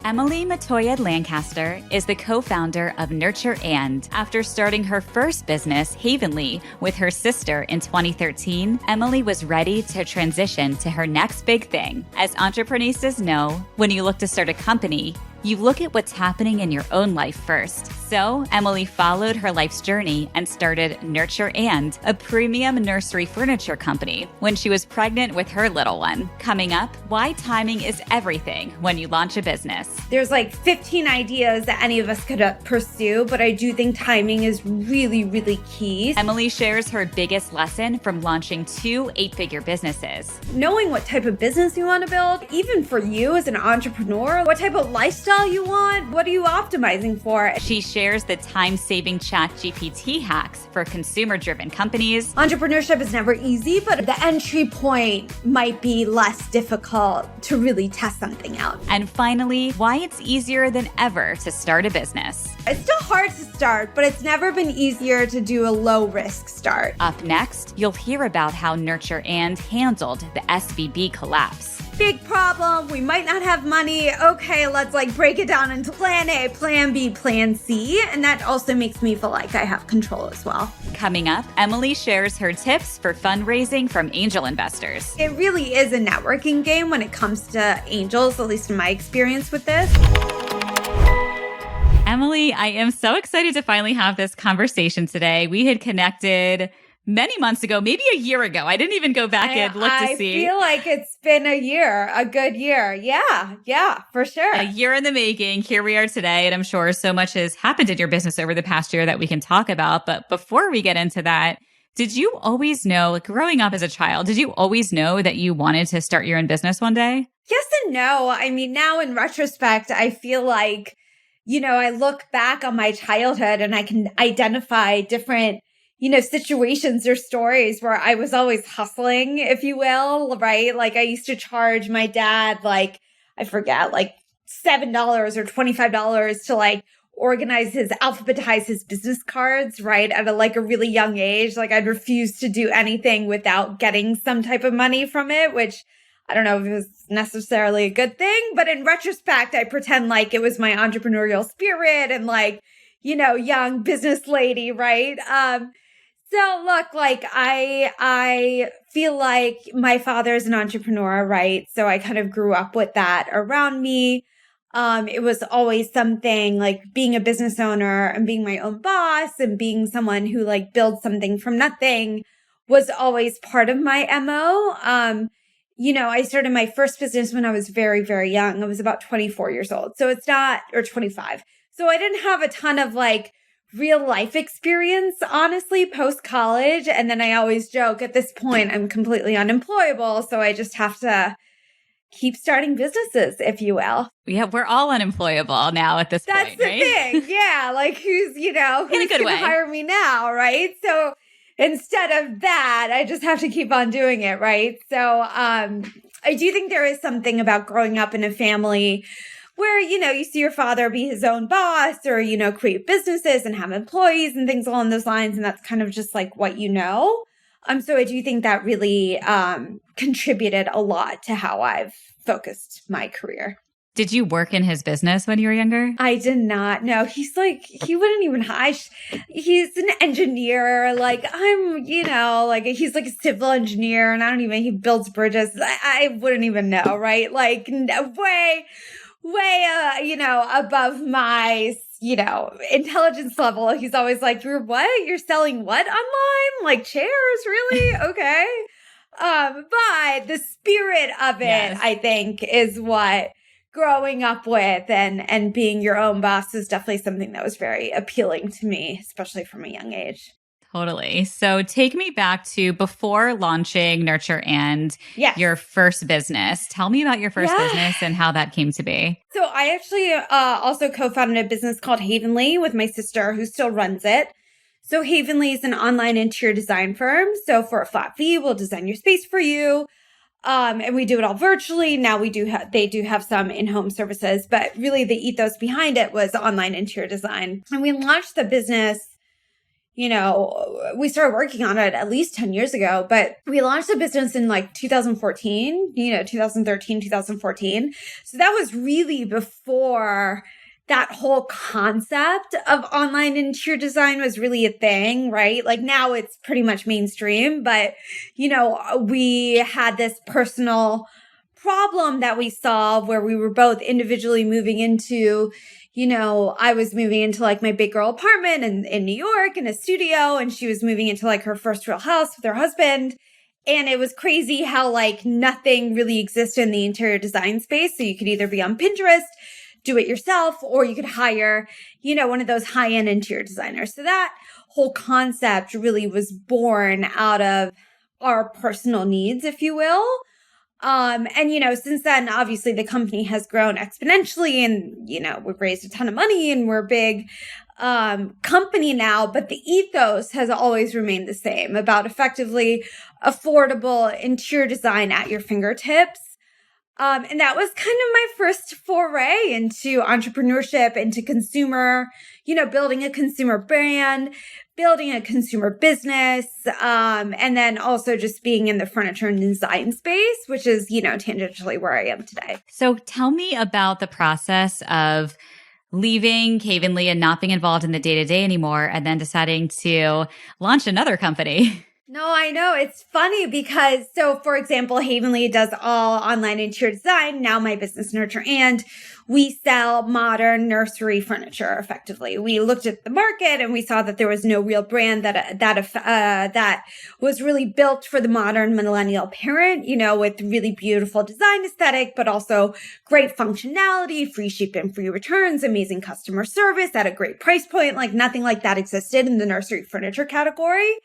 Motayed Lancaster is the co-founder of Nursery. After starting her first business, Havenly, with her sister in 2013, Emily was ready to transition to her next big thing. As entreprenistas know, when you look to start a company, you look at what's happening in your own life first. So Emily followed her life's journey and started Nursery, a premium nursery furniture company, when she was pregnant with her little one. Coming up, why timing is everything when you launch a business. There's like 15 ideas that any of us could pursue, but I do think timing is really, really key. Emily shares her biggest lesson from launching 2 8-figure businesses. Knowing what type of business you want to build, even for you as an entrepreneur, what type of lifestyle you want, what are you optimizing for? She shares the time-saving ChatGPT hacks for consumer-driven companies. Entrepreneurship is never easy, but the entry point might be less difficult to really test something out. And finally, why it's easier than ever to start a business. It's still hard to start, but it's never been easier to do a low-risk start. Up next, you'll hear about how Nursery handled the SVB collapse. Big problem, we might not have money. Okay, let's break it down into plan A, plan B, plan C. And that also makes me feel like I have control as well. Coming up, Emily shares her tips for fundraising from angel investors. It really is a networking game when it comes to angels, at least in my experience with this. Emily, I am so excited to finally have this conversation today. We had connected many months ago, maybe a year ago. I didn't even go back and look to see. I feel like it's been a year, a good year. Yeah, for sure. A year in the making. Here we are today. And I'm sure so much has happened in your business over the past year that we can talk about. But before we get into that, did you always know, growing up as a child, did you always know that you wanted to start your own business one day? Yes and no. I mean, now in retrospect, I feel like, I look back on my childhood and I can identify different situations or stories where I was always hustling, if you will, right? Like I used to charge my dad, I forget, $7 or $25 to alphabetize his business cards, right? At a really young age. I'd refuse to do anything without getting some type of money from it, which I don't know if it was necessarily a good thing, but in retrospect, I pretend like it was my entrepreneurial spirit and young business lady, right? So look, I feel like my father's an entrepreneur, right? So I kind of grew up with that around me. It was always something like being a business owner and being my own boss and being someone who builds something from nothing was always part of my MO. I started my first business when I was very, very young. I was about 24 years old. So it's not, or 25. So I didn't have a ton of real life experience, honestly, post-college. And then I always joke at this point, I'm completely unemployable. So I just have to keep starting businesses, if you will. Yeah, we're all unemployable now at this point, right? That's the thing. Yeah. who's in a good way, hire me now, right? So instead of that, I just have to keep on doing it, right? So I do think there is something about growing up in a family where, you see your father be his own boss or, create businesses and have employees and things along those lines. And that's kind of just what you know. So I do think that really contributed a lot to how I've focused my career. Did you work in his business when you were younger? I did not. No, he's he wouldn't even hide. He's an engineer. He's a civil engineer and he builds bridges. I wouldn't even know, right? Way, above my, intelligence level. He's always you're what? You're selling what online? Chairs? Really? Okay. But the spirit of it, yes, I think, is what growing up with and being your own boss is definitely something that was very appealing to me, especially from a young age. Totally. So take me back to before launching Nursery your first business. Tell me about your first business and how that came to be. So I actually also co-founded a business called Havenly with my sister who still runs it. So Havenly is an online interior design firm. So for a flat fee, we'll design your space for you. And we do it all virtually. Now they do have some in-home services, but really the ethos behind it was online interior design. And we launched the business we started working on it at least 10 years ago, but we launched the business in like 2014, 2013, 2014. So that was really before that whole concept of online interior design was really a thing, right? Like now it's pretty much mainstream, but, we had this personal problem that we solved where we were both individually moving into, I was moving into like my big girl apartment in New York in a studio, and she was moving into like her first real house with her husband. And it was crazy how like nothing really existed in the interior design space. So you could either be on Pinterest, do it yourself, or you could hire, one of those high-end interior designers. So that whole concept really was born out of our personal needs, if you will. Since then, obviously the company has grown exponentially and, we've raised a ton of money and we're a big, company now, but the ethos has always remained the same about effectively affordable interior design at your fingertips. And that was kind of my first foray into entrepreneurship, into consumer, building a consumer brand, building a consumer business, and then also just being in the furniture and design space, which is, tangentially where I am today. So tell me about the process of leaving Havenly and not being involved in the day-to-day anymore, and then deciding to launch another company. No, I know. It's funny because, for example, Havenly does all online interior design. Now my business, Nurture, and we sell modern nursery furniture effectively. We looked at the market and we saw that there was no real brand that was really built for the modern millennial parent, with really beautiful design aesthetic, but also great functionality, free shipping, free returns, amazing customer service at a great price point. Like nothing like that existed in the nursery furniture category.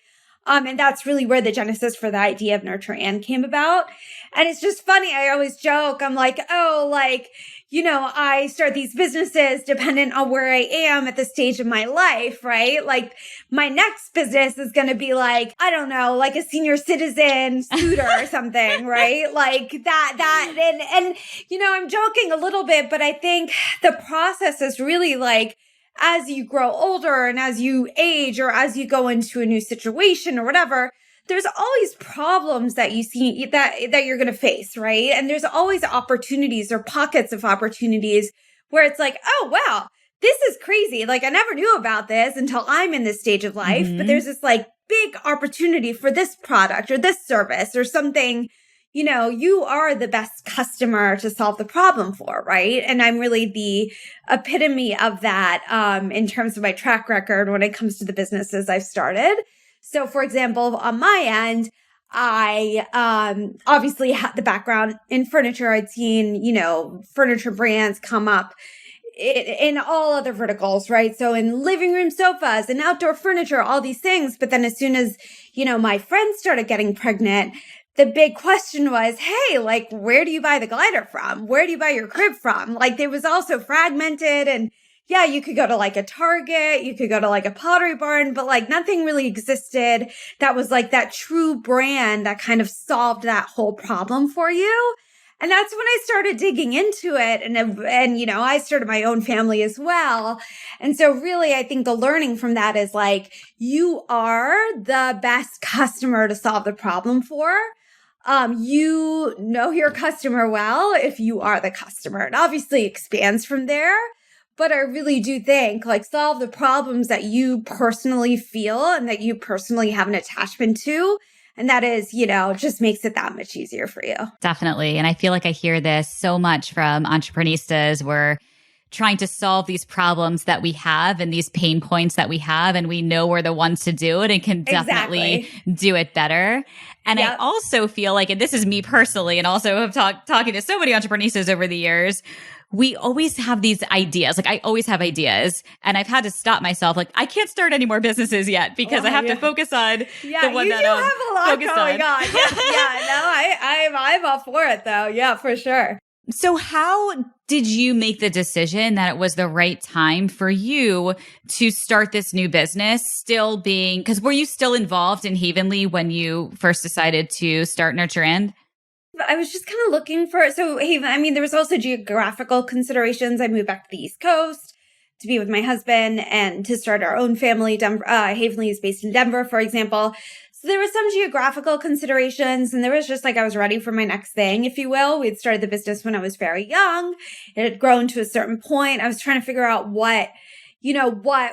And that's really where the genesis for the idea of Nurture and came about. And it's just funny. I always joke. I'm like, I start these businesses dependent on where I am at the stage of my life, right? Like my next business is going to be like, I don't know, like a senior citizen scooter or something, right? Like that. And, I'm joking a little bit, but I think the process is really like, as you grow older and as you age or as you go into a new situation or whatever, there's always problems that you see that you're going to face, right? And there's always opportunities or pockets of opportunities where it's like, oh, wow, this is crazy. Like I never knew about this until I'm in this stage of life, but there's this like big opportunity for this product or this service or something, you are the best customer to solve the problem for, right? And I'm really the epitome of that in terms of my track record when it comes to the businesses I've started. So for example, on my end, I obviously had the background in furniture. I'd seen, furniture brands come up in all other verticals, right? So in living room sofas and outdoor furniture, all these things. But then as soon as, my friends started getting pregnant, the big question was, hey, like, where do you buy the glider from? Where do you buy your crib from? Like, it was also fragmented. And yeah, you could go to like a Target, you could go to like a Pottery Barn, but like nothing really existed that was like that true brand that kind of solved that whole problem for you. And that's when I started digging into it. And I started my own family as well. And so really, I think the learning from that is like, you are the best customer to solve the problem for. You know your customer well if you are the customer. It obviously expands from there. But I really do think like solve the problems that you personally feel and that you personally have an attachment to. And that is, just makes it that much easier for you. Definitely. And I feel like I hear this so much from entreprenistas. We're trying to solve these problems that we have and these pain points that we have. And we know we're the ones to do it and can definitely do it better. And I also feel like, and this is me personally, and also have talking to so many entreprenistas over the years, we always have these ideas. Like I always have ideas, and I've had to stop myself. Like I can't start any more businesses yet because I have to focus on the one that I'm have a lot going on. I'm all for it though. Yeah, for sure. So how did you make the decision that it was the right time for you to start this new business? Still being, because were you still involved in Havenly when you first decided to start Nurture and? I was just kind of looking for, there was also geographical considerations. I moved back to the East Coast. to be with my husband and to start our own family. Havenly is based in Denver, for example. So there was some geographical considerations, and there was just like I was ready for my next thing, if you will. We had started the business when I was very young. It had grown to a certain point. I was trying to figure out what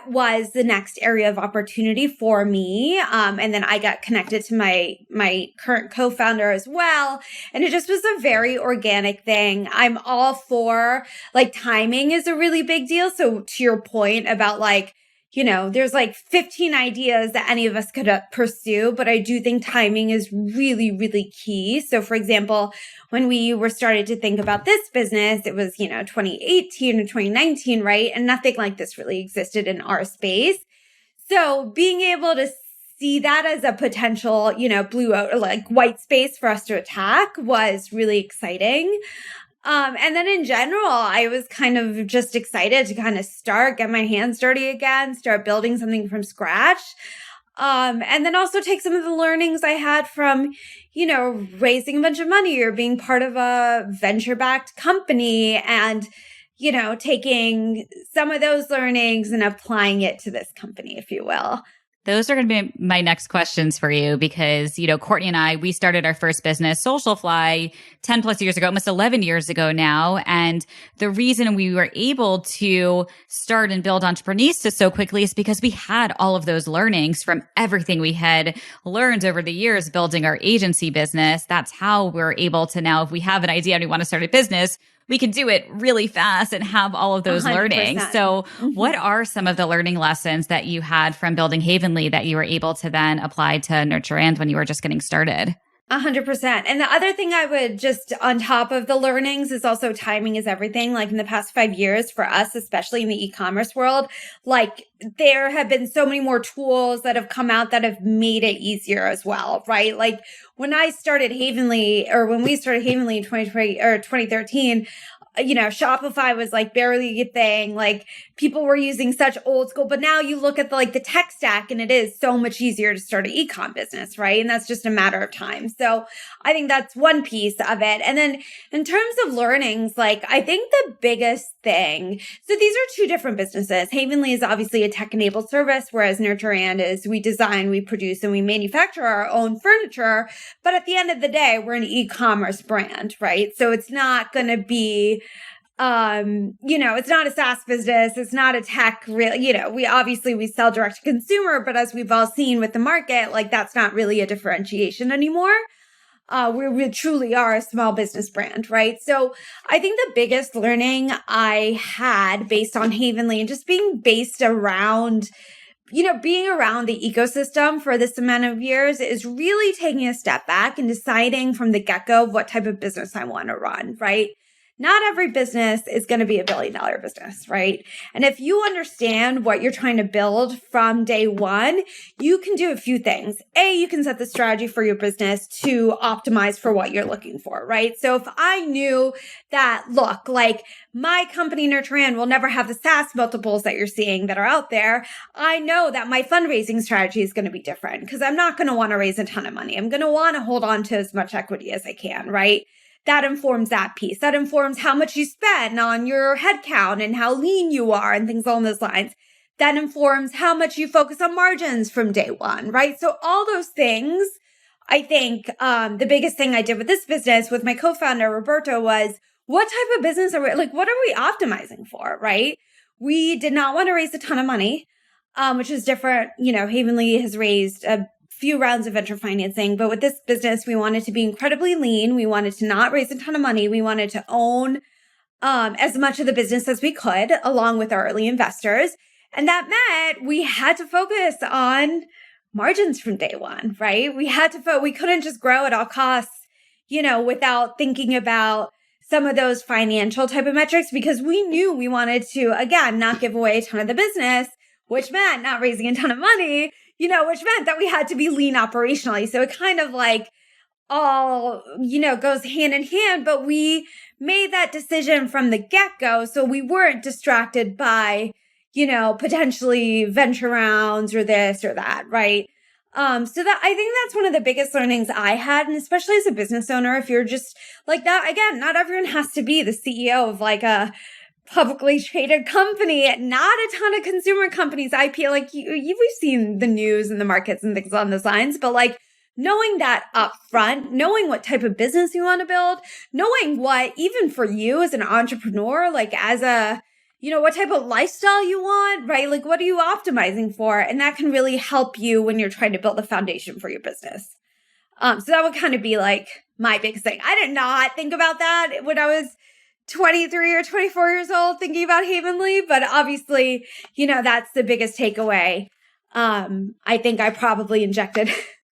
was the next area of opportunity for me. And then I got connected to my current co-founder as well. And it just was a very organic thing. I'm all for like timing is a really big deal. So to your point about like, there's like 15 ideas that any of us could pursue, but I do think timing is really, really key. So for example, when we were started to think about this business, it was, 2018 or 2019, right? And nothing like this really existed in our space. So being able to see that as a potential, blue or like white space for us to attack was really exciting. And then in general, I was kind of just excited to kind of get my hands dirty again, start building something from scratch. And then also take some of the learnings I had from, raising a bunch of money or being part of a venture-backed company and, taking some of those learnings and applying it to this company, if you will. Those are going to be my next questions for you because, Courtney and I, we started our first business, Socialfly, 10 plus years ago, almost 11 years ago now. And the reason we were able to start and build Entreprenista so quickly is because we had all of those learnings from everything we had learned over the years building our agency business. That's how we're able to now, if we have an idea and we want to start a business, we can do it really fast and have all of those 100%. Learnings. So what are some of the learning lessons that you had from building Havenly that you were able to then apply to Nurture and when you were just getting started? 100%. And the other thing I would just on top of the learnings is also timing is everything. Like in the past 5 years for us, especially in the e-commerce world, like there have been so many more tools that have come out that have made it easier as well, right? Like when I started Havenly or when we started Havenly in 2020 or 2013, Shopify was like barely a thing. Like people were using such old school, but now you look at the tech stack and it is so much easier to start an e-com business, right? And that's just a matter of time. So I think that's one piece of it. And then in terms of learnings, like I think the biggest thing, so these are two different businesses. Havenly is obviously a tech-enabled service, whereas Nurture and is we design, we produce, and we manufacture our own furniture. But at the end of the day, we're an e-commerce brand, right? So it's not going to be it's not a SaaS business. It's not a tech we sell direct to consumer, but as we've all seen with the market, like that's not really a differentiation anymore. We truly are a small business brand, right? So I think the biggest learning I had based on Havenly and just being based around being around the ecosystem for this amount of years is really taking a step back and deciding from the get-go what type of business I want to run, right? Not every business is going to be $1 billion business, right? And if you understand what you're trying to build from day one, you can do a few things. You can set the strategy for your business to optimize for what you're looking for, right? So if I knew that, look, like my company Nurture will never have the SaaS multiples that you're seeing that are out there, I know that my fundraising strategy is going to be different because I'm not going to want to raise a ton of money. I'm going to want to hold on to as much equity as I can, right? That informs that piece. That informs how much you spend on your headcount and how lean you are and things along those lines. That informs how much you focus on margins from day one, right? So all those things, I think the biggest thing I did with this business with my co-founder, Roberto, was what type of business what are we optimizing for, right? We did not want to raise a ton of money, which is different. Havenly has raised a few rounds of venture financing, but with this business, we wanted to be incredibly lean. We wanted to not raise a ton of money. We wanted to own as much of the business as we could, along with our early investors. And that meant we had to focus on margins from day one, right? We couldn't just grow at all costs, without thinking about some of those financial type of metrics because we knew we wanted to, again, not give away a ton of the business, which meant not raising a ton of money, which meant that we had to be lean operationally. So it kind of all, goes hand in hand, but we made that decision from the get-go. So we weren't distracted by, potentially venture rounds or this or that, right? So that I think that's one of the biggest learnings I had. And especially as a business owner, if you're just like that, again, not everyone has to be the CEO of a publicly traded company, not a ton of consumer companies. I feel like we've seen the news and the markets and things on those lines, but like knowing that up front, knowing what type of business you want to build, knowing what, even for you as an entrepreneur, like as a, what type of lifestyle you want, right? Like what are you optimizing for? And that can really help you when you're trying to build a foundation for your business. So that would kind of be like my biggest thing. I did not think about that when I was 23 or 24 years old thinking about Havenly, but obviously, that's the biggest takeaway. I think I probably injected.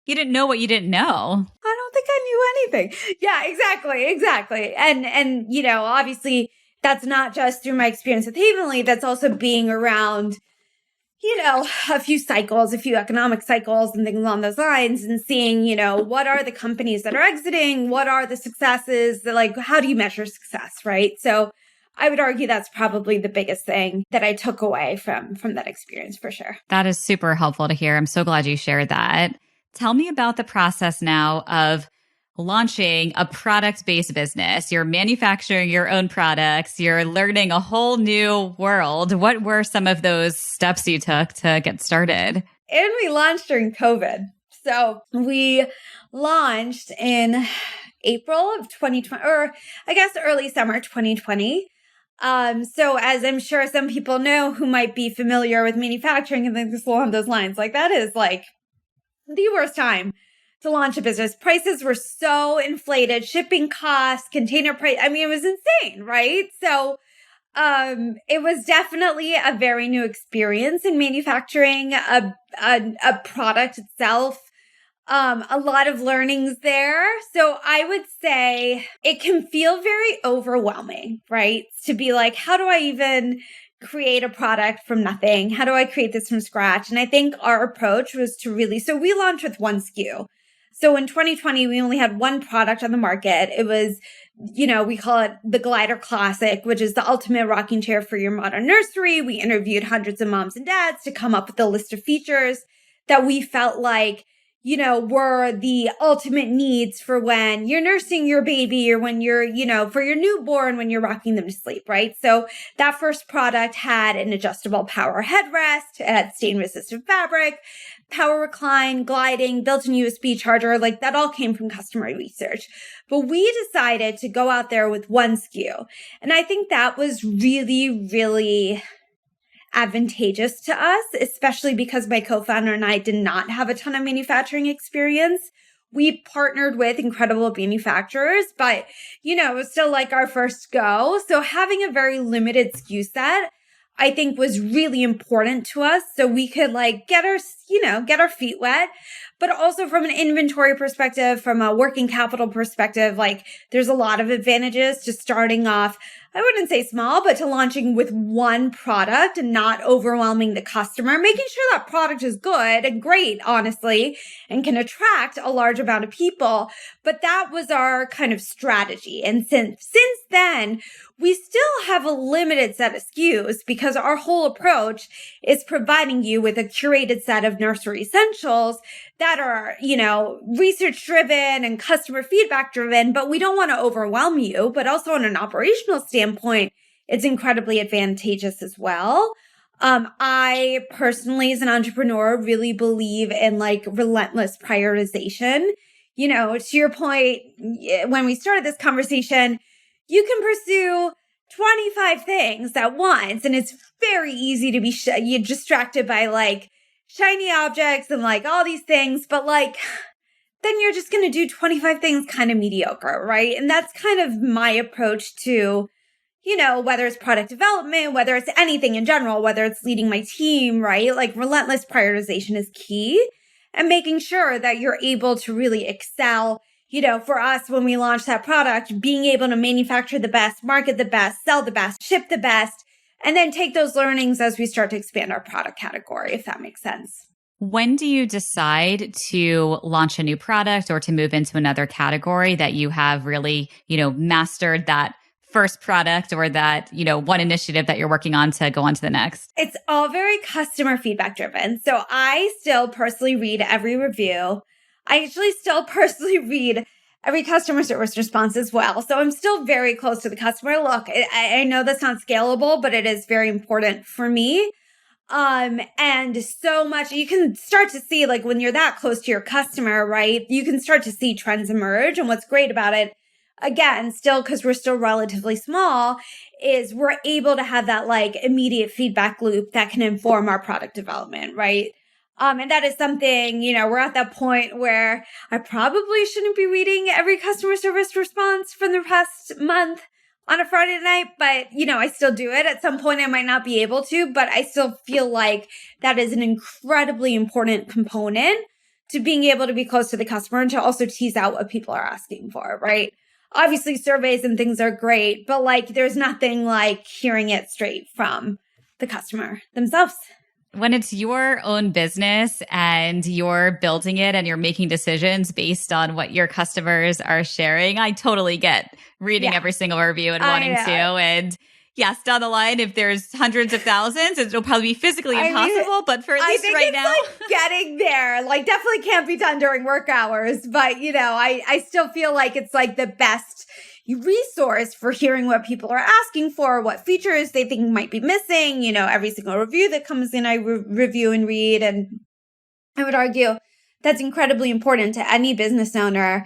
You didn't know what you didn't know. I don't think I knew anything. Yeah, exactly. And obviously that's not just through my experience with Havenly, that's also being around, a few economic cycles and things along those lines, and seeing, what are the companies that are exiting? What are the successes? Like, how do you measure success, right? So I would argue that's probably the biggest thing that I took away from that experience for sure. That is super helpful to hear. I'm so glad you shared that. Tell me about the process now of launching a product-based business. You're manufacturing your own products. You're learning a whole new world. What were some of those steps you took to get started? And we launched during COVID. So we launched in April of 2020, or I guess early summer 2020. So as I'm sure some people know who might be familiar with manufacturing and things along those lines, like that is like the worst time to launch a business. Prices were so inflated, shipping costs, container price. I mean, it was insane, right? So, it was definitely a very new experience in manufacturing a product itself. A lot of learnings there. So I would say it can feel very overwhelming, right? To be like, how do I even create a product from nothing? How do I create this from scratch? And I think our approach was to so we launched with one SKU. So in 2020, we only had one product on the market. It was, we call it the Glider Classic, which is the ultimate rocking chair for your modern nursery. We interviewed hundreds of moms and dads to come up with a list of features that we felt like, were the ultimate needs for when you're nursing your baby or when you're, for your newborn, when you're rocking them to sleep, right? So that first product had an adjustable power headrest, it had stain-resistant fabric, power recline, gliding, built-in USB charger, like that all came from customer research. But we decided to go out there with one SKU. And I think that was really, really advantageous to us, especially because my co-founder and I did not have a ton of manufacturing experience. We partnered with incredible manufacturers, but, it was still like our first go. So having a very limited SKU set, I think was really important to us. So we could get our feet wet, but also from an inventory perspective, from a working capital perspective, there's a lot of advantages to starting off, I wouldn't say small, but to launching with one product and not overwhelming the customer, making sure that product is good and great, honestly, and can attract a large amount of people. But that was our kind of strategy. And since then, we still have a limited set of SKUs because our whole approach is providing you with a curated set of nursery essentials that are, research driven and customer feedback driven, but we don't want to overwhelm you. But also on an operational standpoint, it's incredibly advantageous as well. I personally, as an entrepreneur, really believe in relentless prioritization. To your point, when we started this conversation, you can pursue 25 things at once, and it's very easy to be distracted by shiny objects and all these things, but then you're just going to do 25 things kind of mediocre, right? And that's kind of my approach to, whether it's product development, whether it's anything in general, whether it's leading my team, right? Relentless prioritization is key, and making sure that you're able to really excel. For us, when we launched that product, being able to manufacture the best, market the best, sell the best, ship the best, and then take those learnings as we start to expand our product category, if that makes sense. When do you decide to launch a new product or to move into another category that you have really, mastered that first product or that, one initiative that you're working on to go on to the next? It's all very customer feedback driven. So I still personally read every review. I actually still personally read every customer service response as well. So I'm still very close to the customer. Look, I know that's not scalable, but it is very important for me. And so much you can start to see, like when you're that close to your customer, right? You can start to see trends emerge. And what's great about it, again, still, because we're still relatively small, is we're able to have that like immediate feedback loop that can inform our product development, right? And that is something, we're at that point where I probably shouldn't be reading every customer service response from the past month on a Friday night, but, I still do it. At some point, I might not be able to, but I still feel like that is an incredibly important component to being able to be close to the customer and to also tease out what people are asking for, right? Obviously, surveys and things are great, but like, there's nothing like hearing it straight from the customer themselves. When it's your own business and you're building it and you're making decisions based on what your customers are sharing, I totally get reading every single review and wanting to. And yes, down the line, if there's hundreds of thousands, it'll probably be physically impossible. But for at least right now, like getting there, like definitely can't be done during work hours. But, I still feel like it's like the best resource for hearing what people are asking for, what features they think might be missing. Every single review that comes in, I review and read. And I would argue that's incredibly important to any business owner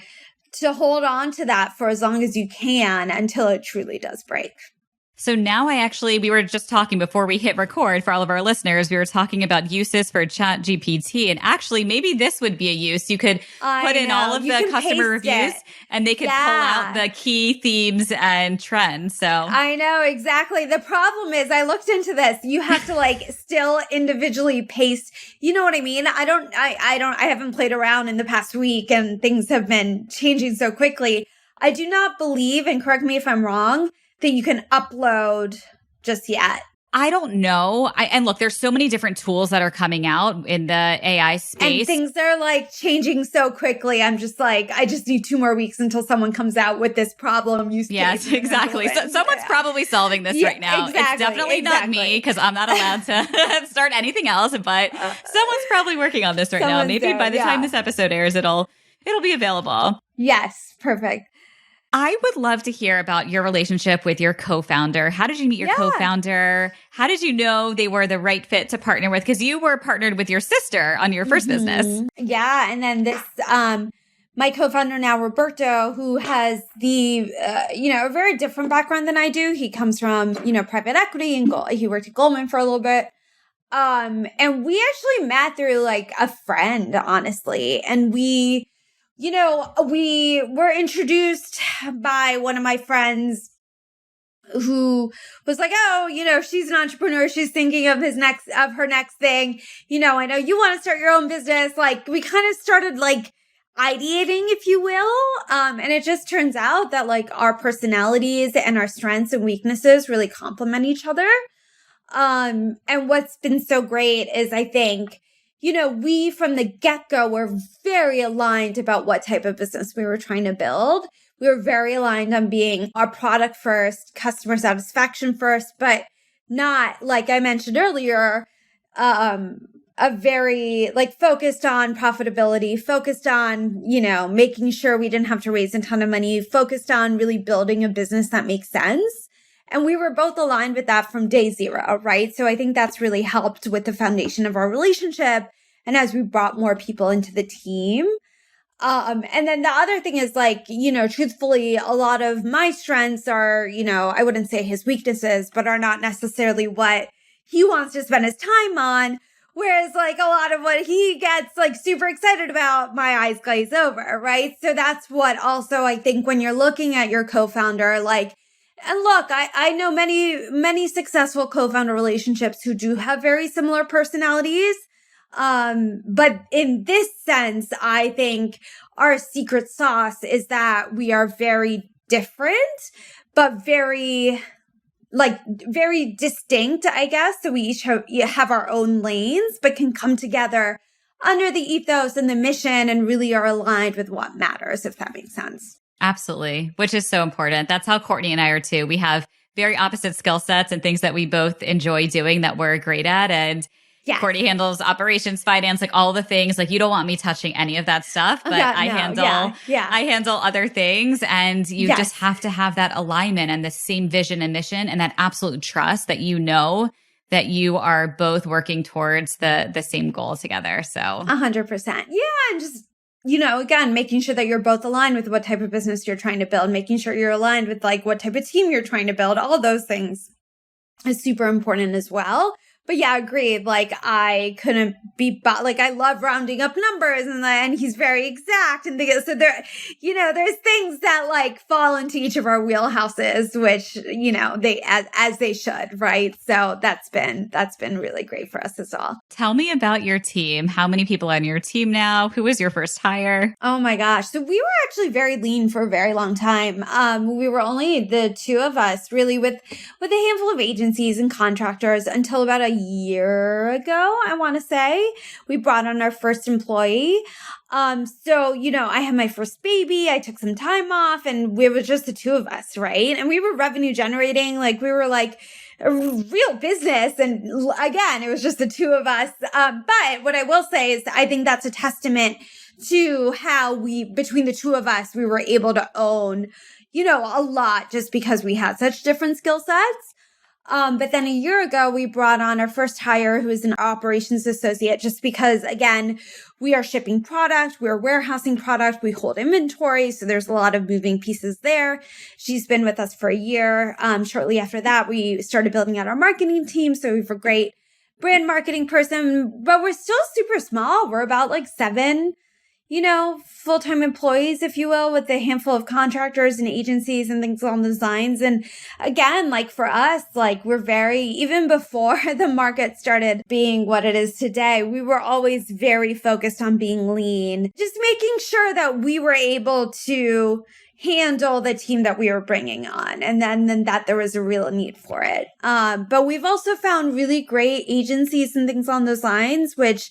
to hold on to that for as long as you can until it truly does break. So now we were just talking before we hit record for all of our listeners, we were talking about uses for ChatGPT. And actually, maybe this would be a use. You could put in all of the customer reviews and they could pull out the key themes and trends. So I know exactly. The problem is I looked into this. You have to like still individually paste. You know what I mean? I haven't played around in the past week and things have been changing so quickly. I do not believe, and correct me if I'm wrong, that you can upload just yet. I don't know. And look, there's so many different tools that are coming out in the AI space. And things are like changing so quickly. I'm just like, I just need 2 more weeks until someone comes out with this problem use case. Yes, exactly. So someone's probably solving this right now. Exactly, it's definitely not me because I'm not allowed to start anything else, but someone's probably working on this right now. Maybe by the time this episode airs, it'll be available. Yes, perfect. I would love to hear about your relationship with your co-founder. How did you meet your co-founder? How did you know they were the right fit to partner with? Because you were partnered with your sister on your first business. Yeah. And then this, my co-founder now, Roberto, who has a very different background than I do. He comes from, private equity and he worked at Goldman for a little bit. And we actually met through like a friend, honestly. And we were introduced by one of my friends who was like, she's an entrepreneur. She's thinking of her next thing. I know you want to start your own business. Like we kind of started like ideating, if you will. And it just turns out that like our personalities and our strengths and weaknesses really complement each other. And what's been so great is I think, we from the get-go were very aligned about what type of business we were trying to build. We were very aligned on being our product first, customer satisfaction first, but not, like I mentioned earlier, a very like focused on profitability, focused on, making sure we didn't have to raise a ton of money, focused on really building a business that makes sense. And we were both aligned with that from day zero, right? So I think that's really helped with the foundation of our relationship. And as we brought more people into the team. And then the other thing is like, truthfully, a lot of my strengths are, I wouldn't say his weaknesses, but are not necessarily what he wants to spend his time on. Whereas like a lot of what he gets like super excited about, my eyes glaze over, right? So that's what also I think when you're looking at your co-founder, like, and look, I know many successful co-founder relationships who do have very similar personalities. But in this sense, I think our secret sauce is that we are very different, but very distinct, I guess. So we each have our own lanes, but can come together under the ethos and the mission and really are aligned with what matters, if that makes sense. Absolutely, which is so important. That's how Courtney and I are too. We have very opposite skill sets and things that we both enjoy doing that we're great at. And Yes. Courtney handles operations, finance, like all the things. Like you don't want me touching any of that stuff, but I handle other things. And you just have to have that alignment and the same vision and mission and that absolute trust that you know that you are both working towards the same goal together. So 100%. Yeah. And just, again, making sure that you're both aligned with what type of business you're trying to build, making sure you're aligned with like what type of team you're trying to build. All those things is super important as well. But yeah, agreed. Like I couldn't be, like I love rounding up numbers and he's very exact and things. So there, there's things that like fall into each of our wheelhouses, which, they, as they should. Right. So that's been really great for us as well. Tell me about your team. How many people on your team now? Who was your first hire? Oh my gosh. So we were actually very lean for a very long time. We were only the two of us really with a handful of agencies and contractors until about a year ago, I want to say. We brought on our first employee. So, I had my first baby, I took some time off and it was just the two of us, right? And we were revenue generating, like we were like a real business. And again, it was just the two of us. But what I will say is I think that's a testament to how between the two of us, we were able to own, a lot just because we had such different skill sets. But then a year ago, we brought on our first hire, who is an operations associate, just because, again, we are shipping product, we're warehousing product, we hold inventory. So there's a lot of moving pieces there. She's been with us for a year. Shortly after that, we started building out our marketing team. So we have a great brand marketing person, but we're still super small. We're about like 7 full-time employees, if you will, with a handful of contractors and agencies and things along those lines. And again, like for us, like we're even before the market started being what it is today, we were always very focused on being lean, just making sure that we were able to handle the team that we were bringing on. And then that there was a real need for it. But we've also found really great agencies and things along those lines, which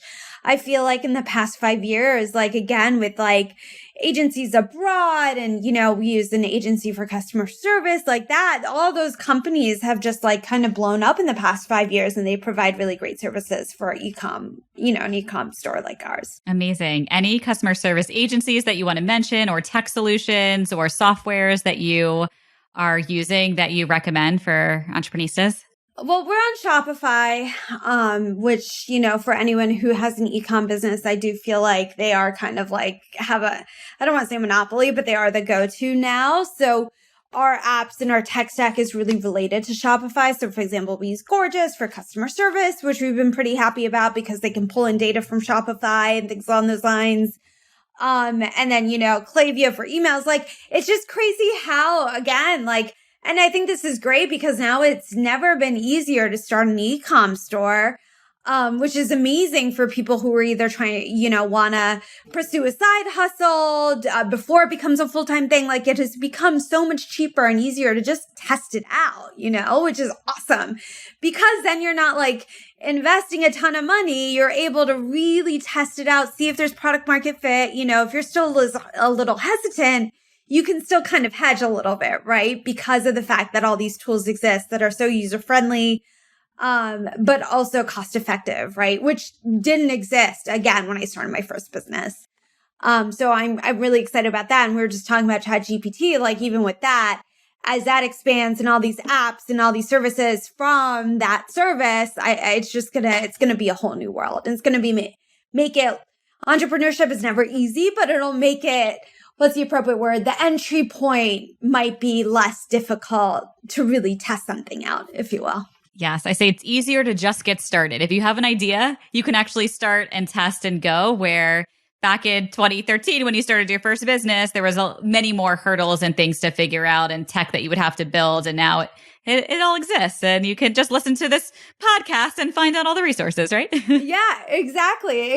I feel like in the past 5 years, like again, with like agencies abroad and, we use an agency for customer service like that, all those companies have just like kind of blown up in the past 5 years and they provide really great services for e-com, an e-com store like ours. Amazing. Any customer service agencies that you want to mention or tech solutions or softwares that you are using that you recommend for entreprenistas? Well, we're on Shopify, which, for anyone who has an e-com business, I do feel like they are kind of like I don't want to say monopoly, but they are the go-to now. So our apps and our tech stack is really related to Shopify. So for example, we use Gorgeous for customer service, which we've been pretty happy about because they can pull in data from Shopify and things along those lines. And then, Klaviyo for emails. Like, it's just crazy how, again, like, and I think this is great because now it's never been easier to start an e-com store, which is amazing for people who are either trying, want to pursue a side hustle before it becomes a full-time thing. Like it has become so much cheaper and easier to just test it out, which is awesome because then you're not like investing a ton of money. You're able to really test it out, see if there's product market fit. If you're still a little hesitant, you can still kind of hedge a little bit, right? Because of the fact that all these tools exist that are so user-friendly, but also cost-effective, right? Which didn't exist, again, when I started my first business. So I'm really excited about that. And we were just talking about ChatGPT, like even with that, as that expands and all these apps and all these services from that service, it's gonna be a whole new world. And it's gonna be, make it, entrepreneurship is never easy, but it'll make it, what's the appropriate word? The entry point might be less difficult to really test something out, if you will. Yes, I say it's easier to just get started. If you have an idea, you can actually start and test and go, where back in 2013, when you started your first business, there was many more hurdles and things to figure out and tech that you would have to build. And now it all exists and you can just listen to this podcast and find out all the resources, right? Yeah, exactly.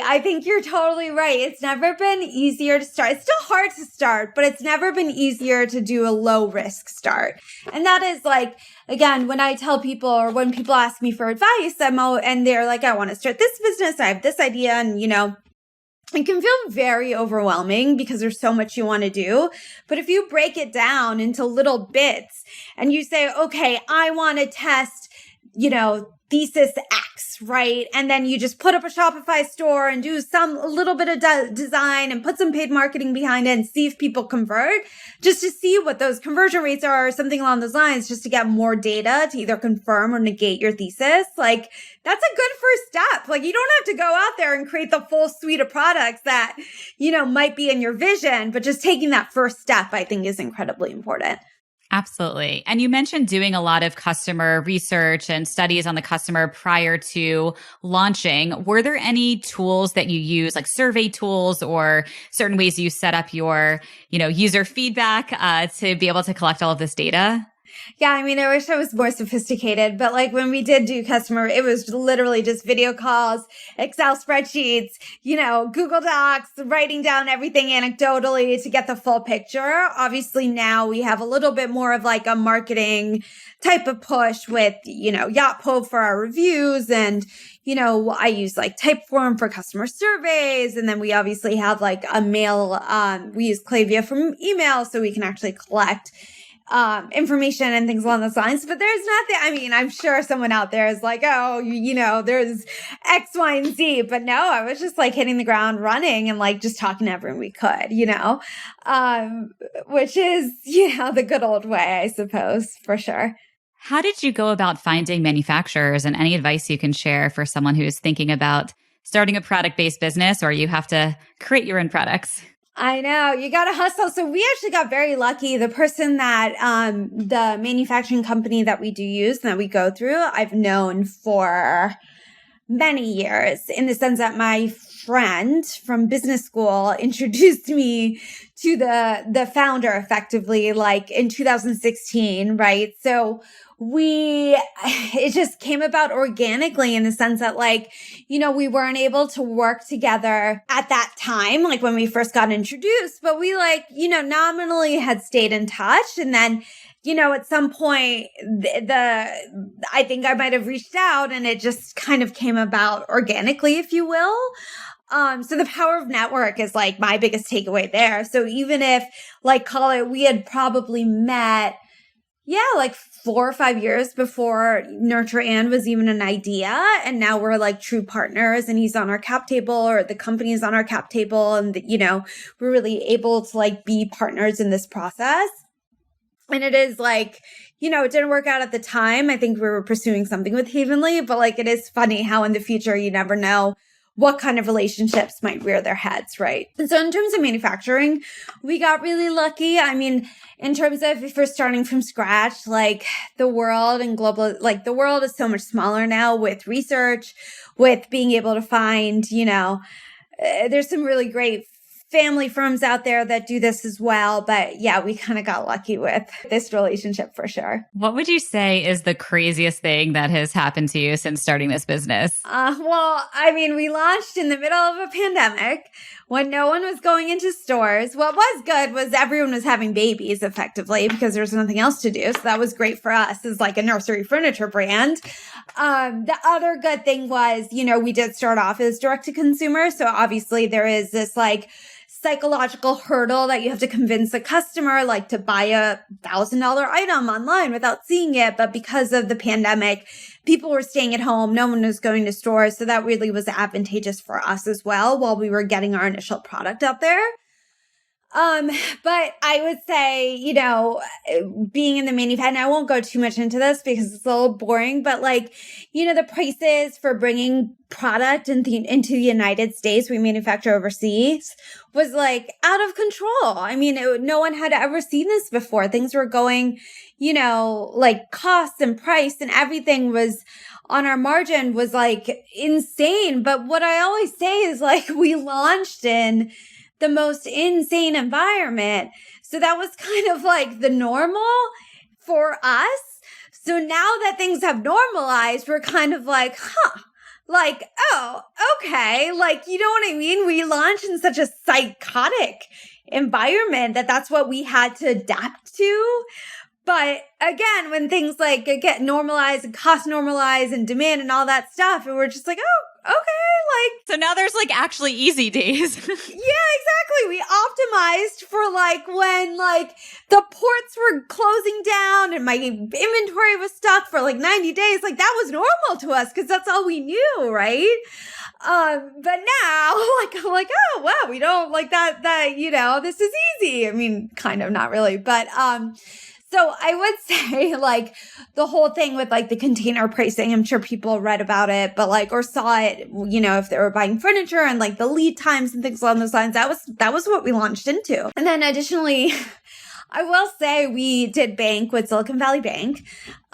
I think you're totally right. It's never been easier to start. It's still hard to start, but it's never been easier to do a low risk start. And that is like, again, when I tell people or when people ask me for advice, and they're like, I want to start this business. I have this idea. And, it can feel very overwhelming because there's so much you want to do. But if you break it down into little bits and you say, okay, I want to test thesis X, right? And then you just put up a Shopify store and do a little bit of design and put some paid marketing behind it and see if people convert, just to see what those conversion rates are or something along those lines, just to get more data to either confirm or negate your thesis. Like, that's a good first step. Like, you don't have to go out there and create the full suite of products that, might be in your vision, but just taking that first step, I think, is incredibly important. Absolutely. And you mentioned doing a lot of customer research and studies on the customer prior to launching. Were there any tools that you use, like survey tools or certain ways you set up your, user feedback to be able to collect all of this data? Yeah, I mean, I wish I was more sophisticated, but like when we did do customer, it was literally just video calls, Excel spreadsheets, Google Docs, writing down everything anecdotally to get the full picture. Obviously now we have a little bit more of like a marketing type of push with, Yotpo for our reviews and, I use like Typeform for customer surveys. And then we obviously have like a mail, we use Klaviyo for email so we can actually collect information and things along those lines. But there's nothing, I mean, I'm sure someone out there is like, oh, there's X, Y, and Z. But no, I was just like hitting the ground running and like just talking to everyone we could, which is, the good old way, I suppose, for sure. How did you go about finding manufacturers, and any advice you can share for someone who's thinking about starting a product-based business, or you have to create your own products? I know, you got to hustle. So we actually got very lucky. The person that, the manufacturing company that we do use and that we go through, I've known for many years, in the sense that my friend from business school introduced me to the founder effectively, like in 2016, right? So it just came about organically, in the sense that like, we weren't able to work together at that time, like when we first got introduced, but we like, nominally had stayed in touch. And then, at some point I think I might've reached out and it just kind of came about organically, if you will. So the power of network is like my biggest takeaway there. So even if we had probably met, like 4 or 5 years before Nurture And was even an idea. And now we're like true partners, and he's on our cap table, or the company is on our cap table. And, we're really able to like be partners in this process. And it is like, it didn't work out at the time. I think we were pursuing something with Havenly, but like, it is funny how in the future, you never know what kind of relationships might rear their heads, right? And so in terms of manufacturing, we got really lucky. I mean, in terms of if we're starting from scratch, like the world and global, like the world is so much smaller now with research, with being able to find, there's some really great family firms out there that do this as well. But yeah, we kind of got lucky with this relationship for sure. What would you say is the craziest thing that has happened to you since starting this business? Well, I mean, we launched in the middle of a pandemic when no one was going into stores. What was good was everyone was having babies effectively, because there's nothing else to do. So that was great for us as like a nursery furniture brand. The other good thing was, we did start off as direct to consumer. So obviously there is this like psychological hurdle that you have to convince a customer like to buy $1,000 item online without seeing it. But because of the pandemic, people were staying at home. No one was going to stores. So that really was advantageous for us as well while we were getting our initial product out there. But I would say, being in the manufacturing, I won't go too much into this because it's a little boring, but like, the prices for bringing product into the United States, we manufacture overseas, was like out of control. I mean, no one had ever seen this before. Things were going, like costs and price and everything was on our margin was like insane. But what I always say is like, we launched in the most insane environment. So that was kind of like the normal for us. So now that things have normalized, we're kind of like, like, oh, okay. Like, you know what I mean? We launched in such a psychotic environment that's what we had to adapt to. But again, when things like get normalized and cost normalized and demand and all that stuff, and we're just like, oh, okay, So now there's like actually easy days. yeah, exactly. We optimized for like when like the ports were closing down and my inventory was stuck for like 90 days. Like that was normal to us because that's all we knew, right? But now like I'm like, oh wow, we don't like that, this is easy. I mean, kind of, not really, but so I would say like the whole thing with like the container pricing, I'm sure people read about it, but like, or saw it, if they were buying furniture and like the lead times and things along those lines, that was what we launched into. And then additionally, I will say we did bank with Silicon Valley Bank.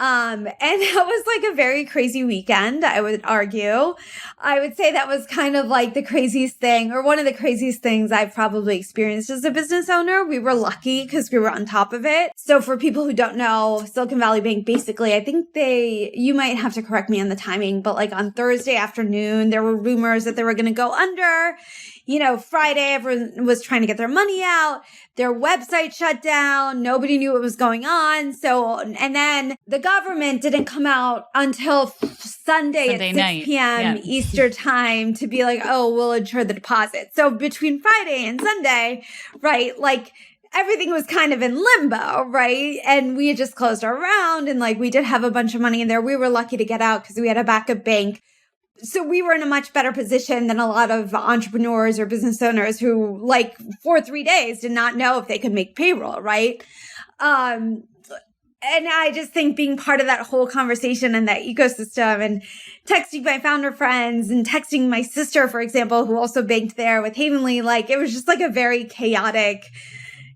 And that was like a very crazy weekend, I would argue. I would say that was kind of like the craziest thing, or one of the craziest things I've probably experienced as a business owner. We were lucky because we were on top of it. So for people who don't know, Silicon Valley Bank, basically, I think you might have to correct me on the timing, but like on Thursday afternoon, there were rumors that they were going to go under. Friday, everyone was trying to get their money out. Their website shut down. Nobody knew what was going on. And then the government didn't come out until Sunday at 6 night. p.m. Yeah. Easter time to be like, oh, we'll insure the deposit. So between Friday and Sunday, right, like everything was kind of in limbo, right? And we had just closed our round and like we did have a bunch of money in there. We were lucky to get out because we had a backup bank. So we were in a much better position than a lot of entrepreneurs or business owners who like for 3 days did not know if they could make payroll, right? And I just think being part of that whole conversation and that ecosystem and texting my founder friends and texting my sister, for example, who also banked there with Havenly, like it was just like a very chaotic,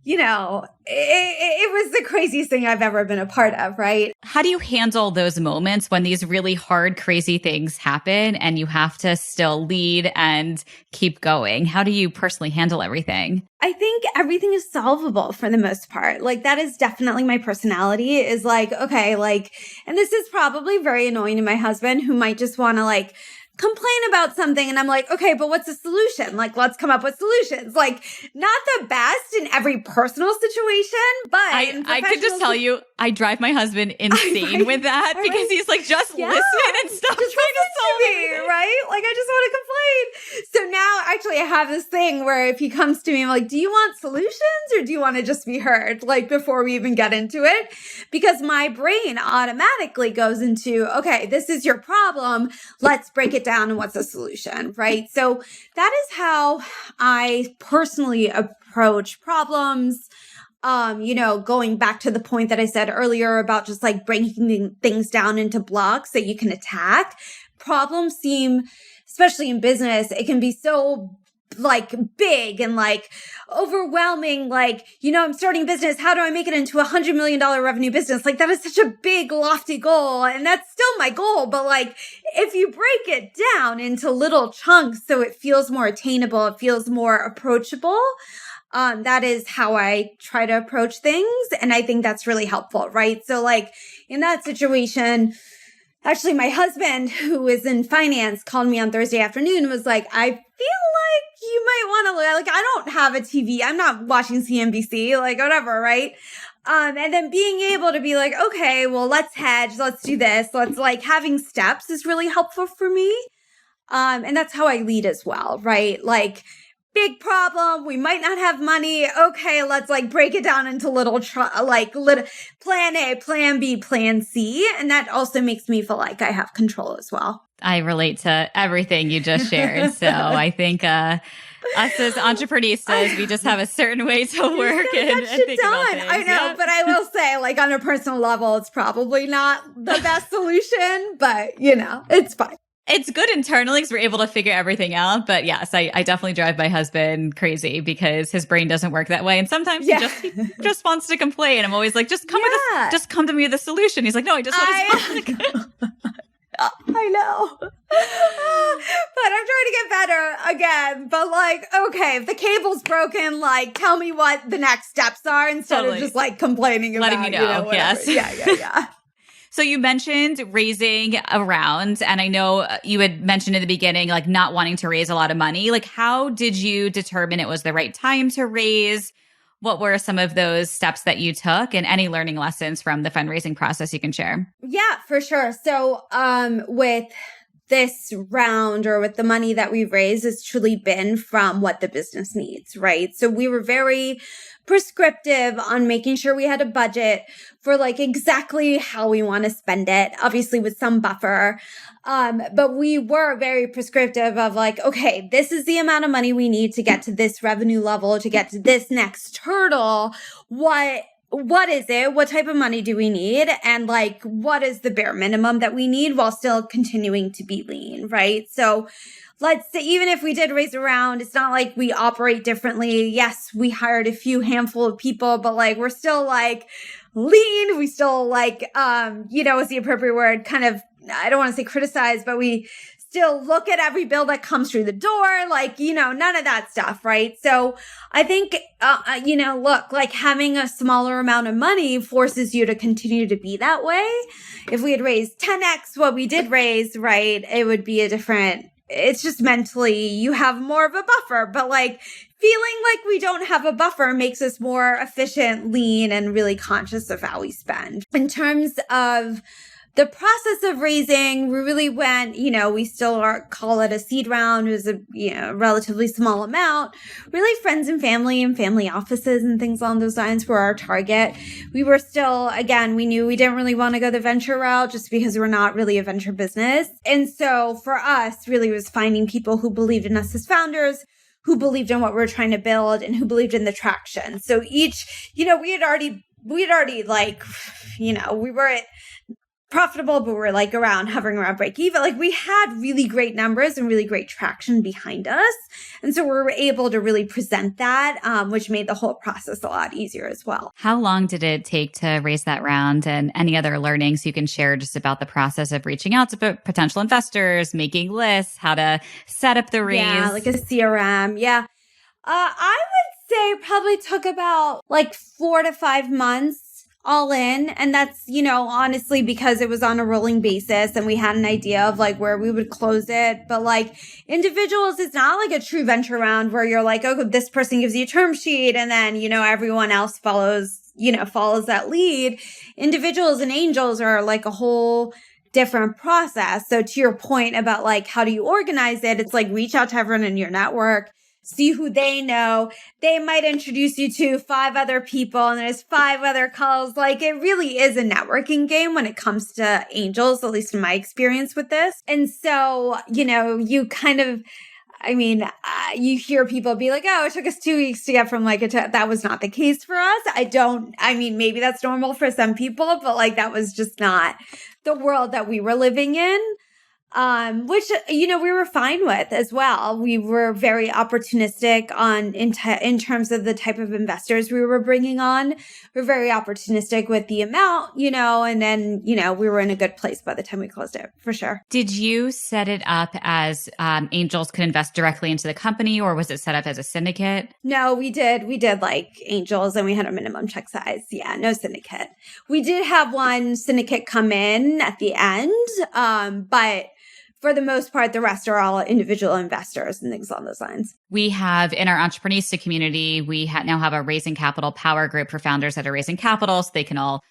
it was the craziest thing I've ever been a part of, right? How do you handle those moments when these really hard, crazy things happen and you have to still lead and keep going? How do you personally handle everything? I think everything is solvable for the most part. Like that is definitely my personality is like, okay, like, and this is probably very annoying to my husband who might just want to like complain about something. And I'm like, okay, but what's the solution? Like, let's come up with solutions. Like, not the best in every personal situation, but I could just tell you, I drive my husband insane with that because he's like, just listen and stop just trying to solve me, it. right? Like, I just want to complain. So now actually I have this thing where if he comes to me, I'm like, do you want solutions or do you want to just be heard? Like before we even get into it, because my brain automatically goes into, okay, this is your problem. Let's break it down and what's the solution, right? So that is how I personally approach problems. Going back to the point that I said earlier about just like breaking things down into blocks that you can attack. Problems seem, especially in business, it can be so like big and like overwhelming. Like, I'm starting a business. How do I make it into $100 million revenue business? Like that is such a big, lofty goal. And that's still my goal. But like, if you break it down into little chunks, so it feels more attainable, it feels more approachable. That is how I try to approach things. And I think that's really helpful, right? So like in that situation, actually, my husband, who is in finance, called me on Thursday afternoon and was like, I feel like you might want to, like, I don't have a TV. I'm not watching CNBC, like, whatever, right? And then being able to be like, okay, well, let's hedge. Let's do this. Let's like having steps is really helpful for me. And that's how I lead as well, right? Like, big problem. We might not have money. Okay, let's like break it down into little plan A, plan B, plan C. And that also makes me feel like I have control as well. I relate to everything you just shared. So I think us as entreprenistas, we just have a certain way to work and think about things. I know, but I will say like on a personal level, it's probably not the best solution, but it's fine. It's good internally because we're able to figure everything out. But yes, I definitely drive my husband crazy because his brain doesn't work that way. And sometimes he just wants to complain. I'm always like, just come to me with a solution. He's like, no, I just want to I know. But I'm trying to get better again. But like, okay, if the cable's broken, like tell me what the next steps are instead of just like complaining about, letting me know. Yes. Yeah. So you mentioned raising a round, and I know you had mentioned in the beginning, like not wanting to raise a lot of money. Like, how did you determine it was the right time to raise? What were some of those steps that you took and any learning lessons from the fundraising process you can share? Yeah, for sure. So with this round or with the money that we've raised, it's truly been from what the business needs, right? So we were very prescriptive on making sure we had a budget for like exactly how we want to spend it, obviously with some buffer. But we were very prescriptive of like, okay, this is the amount of money we need to get to this revenue level, to get to this next hurdle. What is it? What type of money do we need? And like, what is the bare minimum that we need while still continuing to be lean, right? So let's say, even if we did raise a round, it's not like we operate differently. Yes, we hired a few handful of people, but like, we're still like lean. We still like, is the appropriate word, kind of, I don't want to say criticize, but we still look at every bill that comes through the door, like, none of that stuff, right? So I think, look, like having a smaller amount of money forces you to continue to be that way. If we had raised 10x what we did raise, right, it would be it's just mentally, you have more of a buffer, but like feeling like we don't have a buffer makes us more efficient, lean, and really conscious of how we spend. In terms of the process of raising, we really went, we still call it a seed round. It was a relatively small amount. Really friends and family offices and things along those lines were our target. We were still, again, we knew we didn't really want to go the venture route just because we're not really a venture business. And so for us, really was finding people who believed in us as founders, who believed in what we were trying to build, and who believed in the traction. So each, we had already like, we were at profitable, but we're like hovering around break even. Like we had really great numbers and really great traction behind us. And so we were able to really present that, which made the whole process a lot easier as well. How long did it take to raise that round, and any other learnings you can share just about the process of reaching out to potential investors, making lists, how to set up the raise? Yeah, like a CRM. Yeah. I would say probably took about like 4 to 5 months all in. And that's, honestly, because it was on a rolling basis and we had an idea of like where we would close it. But like individuals, it's not like a true venture round where you're like, oh, this person gives you a term sheet and then, everyone else follows that lead. Individuals and angels are like a whole different process. So to your point about like, how do you organize it? It's like reach out to everyone in your network, see who they know. They might introduce you to 5 other people and there's 5 other calls. Like it really is a networking game when it comes to angels, at least in my experience with this. And so, you kind of, you hear people be like, oh, it took us 2 weeks to get from like that was not the case for us. Maybe that's normal for some people, but like that was just not the world that we were living in. Which, we were fine with as well. We were very opportunistic in terms of the type of investors we were bringing on. We're very opportunistic with the amount, and then, we were in a good place by the time we closed it, for sure. Did you set it up as angels could invest directly into the company, or was it set up as a syndicate? No, we did like angels and we had a minimum check size. Yeah, no syndicate. We did have one syndicate come in at the end, but for the most part, the rest are all individual investors and things along those lines. We have in our Entreprenista community, we now have a raising capital power group for founders that are raising capital so they can all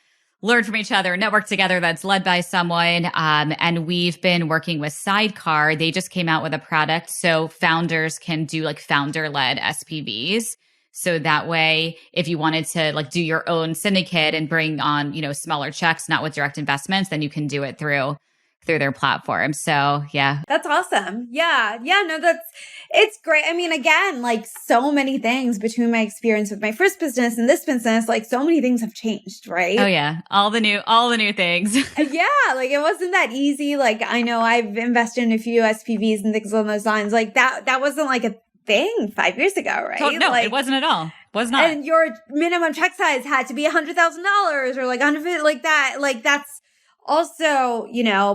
learn from each other, network together, that's led by someone. And we've been working with Sidecar. They just came out with a product so founders can do like founder-led SPVs. So that way, if you wanted to like do your own syndicate and bring on, smaller checks, not with direct investments, then you can do it through their platform. So yeah. That's awesome. Yeah. No, it's great. Again, like so many things between my experience with my first business and this business, like so many things have changed, right? Oh yeah. All the new things. Yeah. Like it wasn't that easy. Like I know I've invested in a few SPVs and things along those lines. Like that wasn't like a thing 5 years ago, right? No, like, it wasn't at all. Was not. And your minimum check size had to be $100,000 or like 100, like that. Like that's also,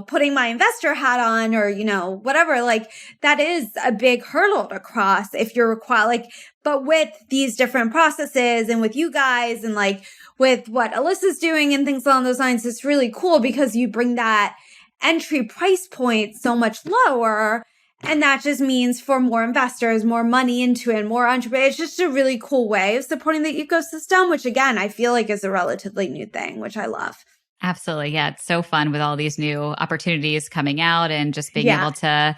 putting my investor hat on or, whatever, like that is a big hurdle to cross if you're required, but with these different processes and with you guys and like with what Alyssa's doing and things along those lines, it's really cool because you bring that entry price point so much lower. And that just means for more investors, more money into it, more entrepreneurs. It's just a really cool way of supporting the ecosystem, which again, I feel like is a relatively new thing, which I love. Absolutely. Yeah. It's so fun with all these new opportunities coming out and just being Yeah. able to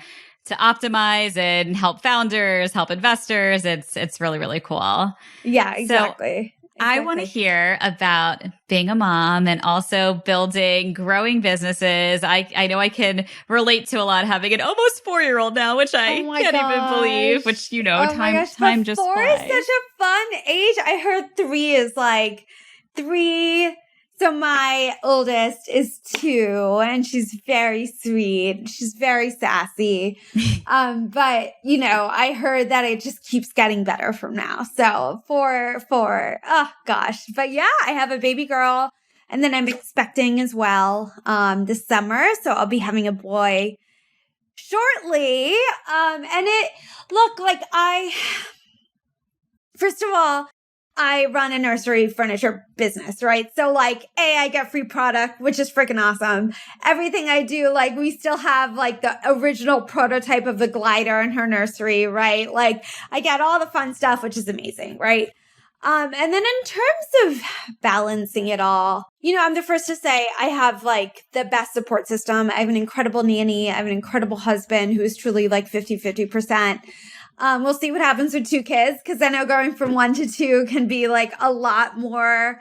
optimize and help founders, help investors. It's really, really cool. Yeah, exactly. I want to hear about being a mom and also building, growing businesses. I know I can relate to a lot having an almost 4-year-old now, which I can't even believe, which, time just Four flies. is such a fun age. I heard 3 is like 3. So my oldest is 2 and she's very sweet. She's very sassy. But I heard that it just keeps getting better from now. So 4, oh gosh. But yeah, I have a baby girl and then I'm expecting as well, this summer. So I'll be having a boy shortly. First of all, I run a nursery furniture business, right? So I get free product, which is freaking awesome. Everything I do, we still have the original prototype of the glider in her nursery, right? I get all the fun stuff, which is amazing, right? And then in terms of balancing it all, I'm the first to say I have the best support system. I have an incredible nanny. I have an incredible husband who is truly 50%. We'll see what happens with 2 kids, because I know going from 1 to 2 can be a lot more,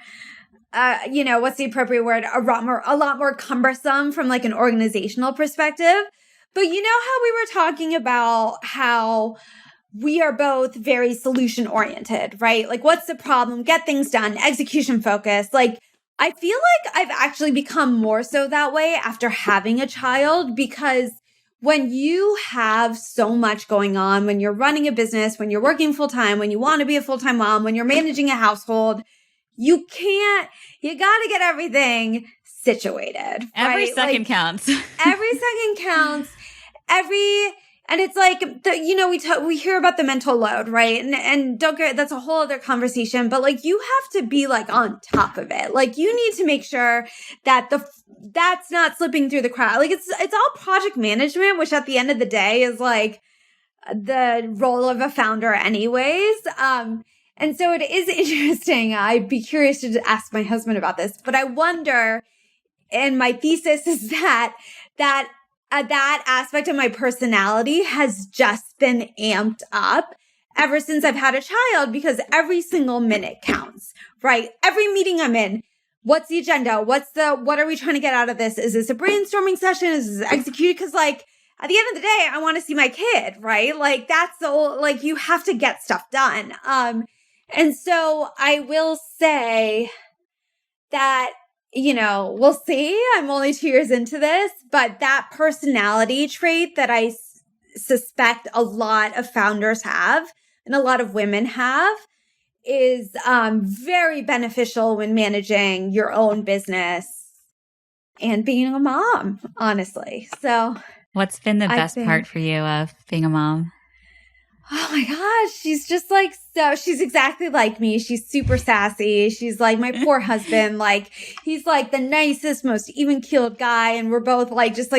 what's the appropriate word? A lot more cumbersome from an organizational perspective. But how we were talking about how we are both very solution oriented, right? What's the problem? Get things done, execution focused. I feel like I've actually become more so that way after having a child, because when you have so much going on, when you're running a business, when you're working full time, when you want to be a full-time mom, when you're managing a household, you got to get everything situated. Every right? second counts. Every second counts. And it's we hear about the mental load, right? And don't get, that's a whole other conversation, but you have to be on top of it. You need to make sure that that's not slipping through the crack. It's all project management, which at the end of the day is the role of a founder anyways. And so it is interesting. I'd be curious to ask my husband about this, but I wonder, and my thesis is that aspect of my personality has just been amped up ever since I've had a child, because every single minute counts, right? Every meeting I'm in, what's the agenda? What are we trying to get out of this? Is this a brainstorming session? Is this executed? Because at the end of the day, I want to see my kid, right? That's the you have to get stuff done. And so I will say that, we'll see. I'm only 2 years into this, but that personality trait that I suspect a lot of founders have and a lot of women have is very beneficial when managing your own business and being a mom, honestly. So what's been the best part for you of being a mom? Oh my gosh, she's just she's exactly like me. She's super sassy. She's my poor husband. He's the nicest, most even-keeled guy. And we're both just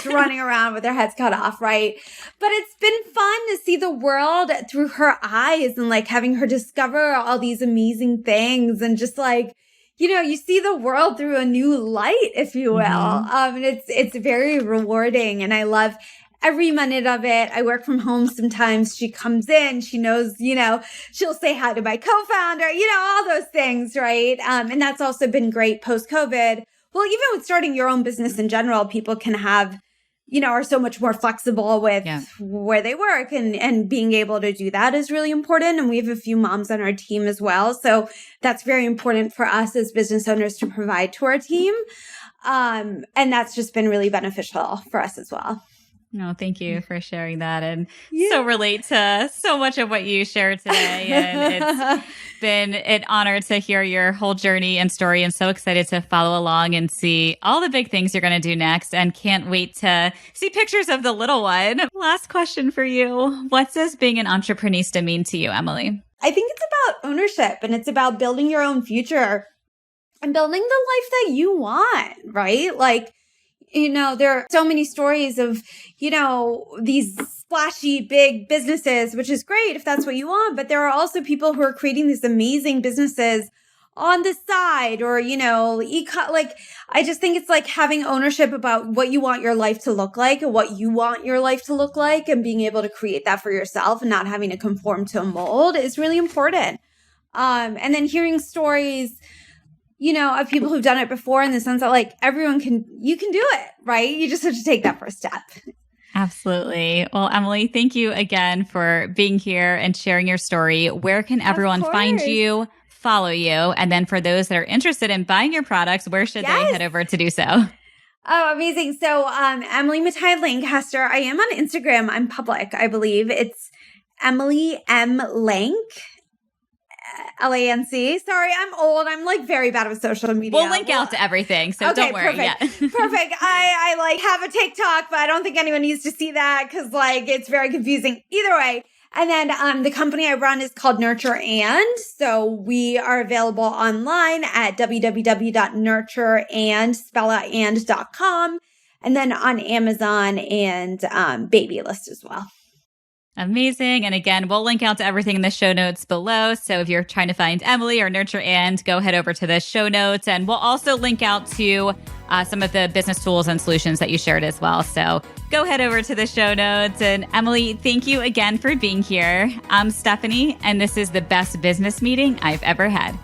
running around with our heads cut off, right? But it's been fun to see the world through her eyes and having her discover all these amazing things and just you see the world through a new light, if you will. And it's very rewarding. And I love every minute of it. I work from home sometimes. She comes in, she knows, she'll say hi to my co-founder, all those things, right? And that's also been great post-COVID. Well, even with starting your own business in general, people can have, are so much more flexible with where they work, and being able to do that is really important. And we have a few moms on our team as well. So that's very important for us as business owners to provide to our team. And that's just been really beneficial for us as well. No, thank you for sharing that, and so relate to so much of what you shared today. And it's been an honor to hear your whole journey and story, and so excited to follow along and see all the big things you're going to do next, and can't wait to see pictures of the little one. Last question for you. What does being an entreprenista mean to you, Emily? I think it's about ownership, and it's about building your own future and building the life that you want, right? there are so many stories of, these splashy big businesses, which is great if that's what you want. But there are also people who are creating these amazing businesses on the side or, I just think it's like having ownership about what you want your life to look like and what you want your life to look like and being able to create that for yourself and not having to conform to a mold is really important. And then hearing stories, of people who've done it before in the sense that like you can do it, right? You just have to take that first step. Absolutely. Well, Emily, thank you again for being here and sharing your story. Where can everyone find you, follow you? And then for those that are interested in buying your products, where should they head over to do so? Oh, amazing. So, Emily Motayed Lancaster. I am on Instagram. I'm public, I believe. It's Emily M. Lanc. Lanc. Sorry, I'm old. I'm like very bad with social media. We'll link out to everything, so don't worry. Perfect. Yeah. Perfect. I like have a TikTok, but I don't think anyone needs to see that because like it's very confusing. Either way. And then the company I run is called Nurture And. So we are available online at www.nurtureand.com and then on Amazon and Babylist as well. Amazing. And again, we'll link out to everything in the show notes below. So if you're trying to find Emily or Nurture And, go head over to the show notes. And we'll also link out to some of the business tools and solutions that you shared as well. So go head over to the show notes. And Emily, thank you again for being here. I'm Stephanie, and this is the best business meeting I've ever had.